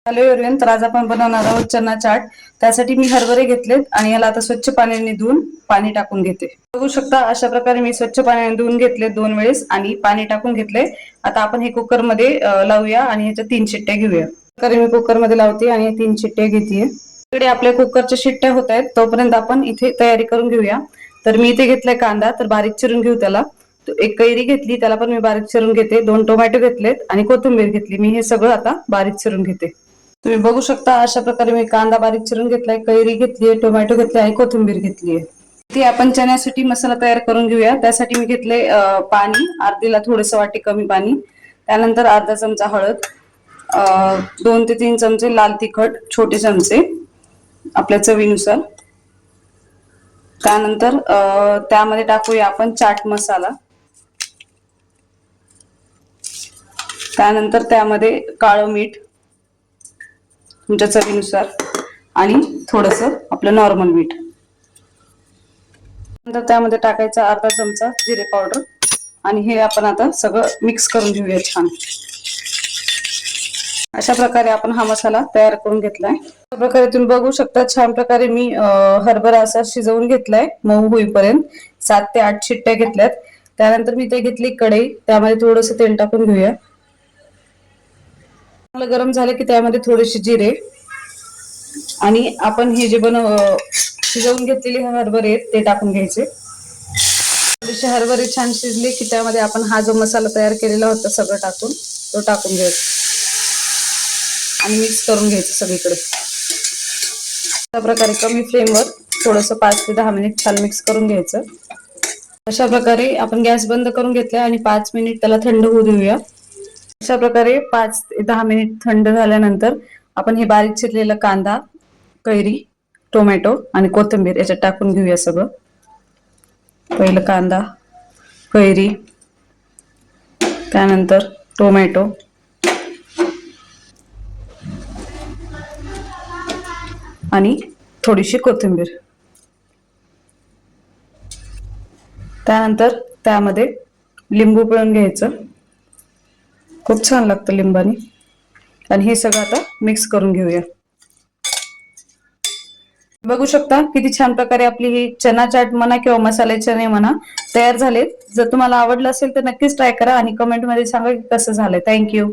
Hello everyone, तर आज आपण बनवणार आहोत चना चाट. त्यासाठी मी हरभरे घेतलेत आणि याला आता स्वच्छ पाण्याने धुवून पाणी टाकून घेते. बघू शकता अशा प्रकारे मी स्वच्छ पाण्याने धुवून घेतले 2 वेळेस आणि पाणी टाकून घेतले. आता आपण हे कुकर मध्ये लावूया आणि ह्याच्या 3 शिट्ट्या घेऊया. तर मी कुकर मध्ये लावते आणि 3 शिट्ट्या घेतेय. इकडे आपल्या कुकरच्या शिट्ट्या होत आहेत, तोपर्यंत आपण इथे तयारी करून घेऊया. तर मी इथे घेतलाय कांदा, तर बारीक चिरून घेऊ त्याला. एक कैरी घेतली, त्याला पण मी बारीक चिरून घेते. 2 टोमॅटो घेतलेत आणि कोथिंबीर घेतली. मी हे सगळं आता बारीक चिरून घेते. तुम्ही बघू शकता अशा प्रकारे मी कांदा बारीक चिरून घेतलाय, कैरी घेतलीये, टोमॅटो घेतले आणि कोथिंबीर घेतलीये. इथे आपण चण्यासाठी मसाला तयार करून घेऊया. त्यासाठी मी घेतले पाणी, अर्धीला थोडंसं वाटी कमी पाणी. त्यानंतर अर्धा चमचा हळद, 2 ते 3 चमचे लाल तिखट छोटे चमचे आपल्या चवीनुसार. त्यानंतर त्यामध्ये टाकूया आपण चाट मसाला. त्यानंतर त्यामध्ये काळं मीठ तुमच्या चवीनुसार आणि थोडंसं आपलं नॉर्मल मीठ. नंतर त्यामध्ये टाकायचा अर्धा चमचा जिरे पावडर आणि हे आपण आता सगळं मिक्स करून घेऊया छान. अशा प्रकारे आपण हा मसाला तयार करून घेतलाय. अशा प्रकारे तुम्ही बघू शकता छान प्रकारे मी हरभरा असा शिजवून घेतलाय मऊ होईपर्यंत. 7 ते 8 शिट्ट्या घेतल्यात. त्यानंतर मी ते घेतली कढई, त्यामध्ये थोडंसं तेल टाकून घेऊया. चांगलं गरम झालं की त्यामध्ये थोडेसे जिरे आणि आपण हे जे शिजवून घेतलेले हरभरे आहेत ते टाकून घ्यायचे. थोडेसे हरभरे छान शिजले की त्यामध्ये आपण हा जो मसाला तयार केलेला होता सगळं टाकून तो टाकून घ्यायचा आणि मिक्स करून घ्यायचं सगळीकडे. अशा प्रकारे कमी फ्लेमवर थोडंसं 5 ते 10 मिनिट छान मिक्स करून घ्यायचं. अशा प्रकारे आपण गॅस बंद करून घेतला आणि 5 मिनिट त्याला थंड होऊ देऊया. अशा प्रकारे 5 ते 10 मिनिट थंड झाल्यानंतर आपण हे बारीक चिरलेला कांदा, कैरी, टोमॅटो आणि कोथिंबीर याच्यात टाकून घेऊया सगळं. पहिलं कांदा, कैरी, त्यानंतर टोमॅटो आणि थोडीशी कोथिंबीर. त्यानंतर त्यामध्ये लिंबू पिळून घ्यायचं. खूप छान लागतं लिंबाने. आणि हे सगळं आता मिक्स करून घेऊया. बघू शकता किती छान प्रकारे आपली ही चना चाट म्हणा किंवा मसाले चणे म्हणा तयार झालेत. जर तुम्हाला आवडलं असेल तर नक्कीच ट्राय करा आणि कमेंट मध्ये सांगा की कसं झालंय. थँक्यू.